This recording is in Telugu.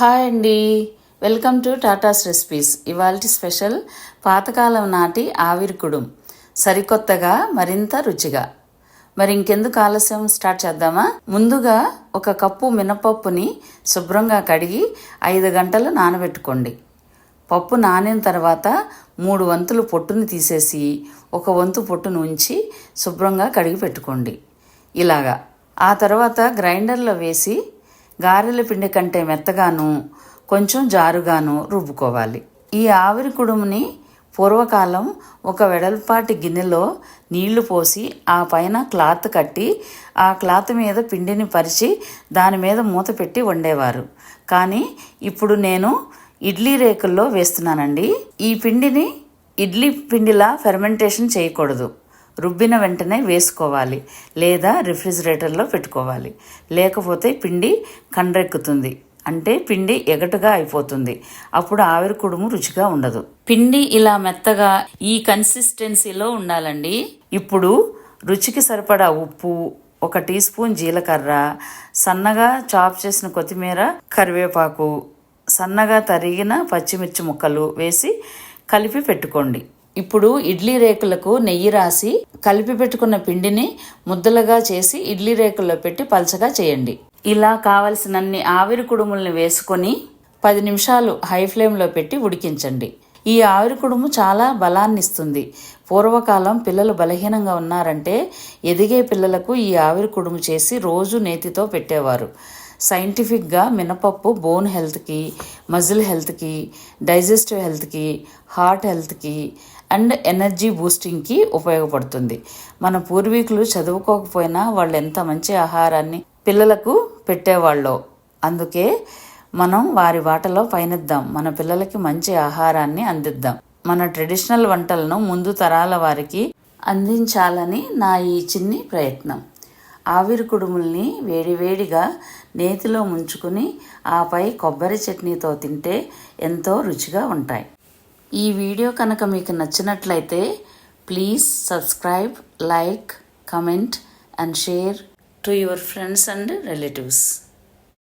హాయ్ అండి, వెల్కమ్ టు టాటాస్ రెసిపీస్. ఇవాల్టి స్పెషల్ పాతకాలం నాటి ఆవిరి కుడుం, సరికొత్తగా మరింత రుచిగా. మరి ఇంకెందుకు ఆలస్యం, స్టార్ట్ చేద్దామా? ముందుగా ఒక కప్పు మినపప్పుని శుభ్రంగా కడిగి 5 గంటలు నానబెట్టుకోండి. పప్పు నానిన తర్వాత 3 వంతులు పొట్టుని తీసేసి 1 వంతు పొట్టును ఉంచి శుభ్రంగా కడిగి పెట్టుకోండి. ఇలాగా ఆ తర్వాత గ్రైండర్లో వేసి గారెల పిండి కంటే మెత్తగాను కొంచెం జారుగాను రుబ్బుకోవాలి. ఈ ఆవిరి కుడుముని పూర్వకాలం ఒక వెడల్పాటి గిన్నెలో నీళ్లు పోసి ఆ పైన క్లాత్ కట్టి ఆ క్లాత్ మీద పిండిని పరిచి దాని మీద మూత పెట్టి వండేవారు. కానీ ఇప్పుడు నేను ఇడ్లీ రేకుల్లో వేస్తున్నానండి. ఈ పిండిని ఇడ్లీ పిండిలా ఫెర్మెంటేషన్ చేయకూడదు. రుబ్బిన వెంటనే వేసుకోవాలి, లేదా రిఫ్రిజిరేటర్లో పెట్టుకోవాలి. లేకపోతే పిండి కండ్రెక్కుతుంది, అంటే పిండి ఎగటుగా అయిపోతుంది. అప్పుడు ఆవిరి కుడుము రుచిగా ఉండదు. పిండి ఇలా మెత్తగా ఈ కన్సిస్టెన్సీలో ఉండాలండి. ఇప్పుడు రుచికి సరిపడా ఉప్పు, 1 టీ స్పూన్ జీలకర్ర, సన్నగా చాప్ చేసిన కొత్తిమీర, కరివేపాకు, సన్నగా తరిగిన పచ్చిమిర్చి ముక్కలు వేసి కలిపి పెట్టుకోండి. ఇప్పుడు ఇడ్లీ రేకులకు నెయ్యి రాసి కలిపి పెట్టుకున్న పిండిని ముద్దలుగా చేసి ఇడ్లీ రేకుల్లో పెట్టి పల్చగా చేయండి. ఇలా కావలసినన్ని ఆవిరి కుడుముల్ని వేసుకొని 10 నిమిషాలు హై ఫ్లేమ్లో పెట్టి ఉడికించండి. ఈ ఆవిరి కుడుము చాలా బలాన్ని ఇస్తుంది. పూర్వకాలం పిల్లలు బలహీనంగా ఉన్నారంటే ఎదిగే పిల్లలకు ఈ ఆవిరి కుడుము చేసి రోజు నేతితో పెట్టేవారు. సైంటిఫిక్గా మినపప్పు బోన్ హెల్త్కి, మజిల్ హెల్త్కి, డైజెస్టివ్ హెల్త్కి, హార్ట్ హెల్త్కి అండ్ ఎనర్జీ బూస్టింగ్కి ఉపయోగపడుతుంది. మన పూర్వీకులు చదువుకోకపోయినా వాళ్ళు ఎంత మంచి ఆహారాన్ని పిల్లలకు పెట్టేవాళ్ళో. అందుకే మనం వారి బాటలో పయనిద్దాం. మన పిల్లలకి మంచి ఆహారాన్ని అందిద్దాం. మన ట్రెడిషనల్ వంటలను ముందు తరాల వారికి అందించాలని నా ఈ చిన్ని ప్రయత్నం. ఆవిరి కుడుముల్ని వేడివేడిగా నేతిలో ముంచుకుని ఆపై కొబ్బరి చట్నీతో తింటే ఎంతో రుచిగా ఉంటాయి. ఈ వీడియో కనుక మీకు నచ్చినట్లయితే please subscribe, like, comment and share to your friends and relatives.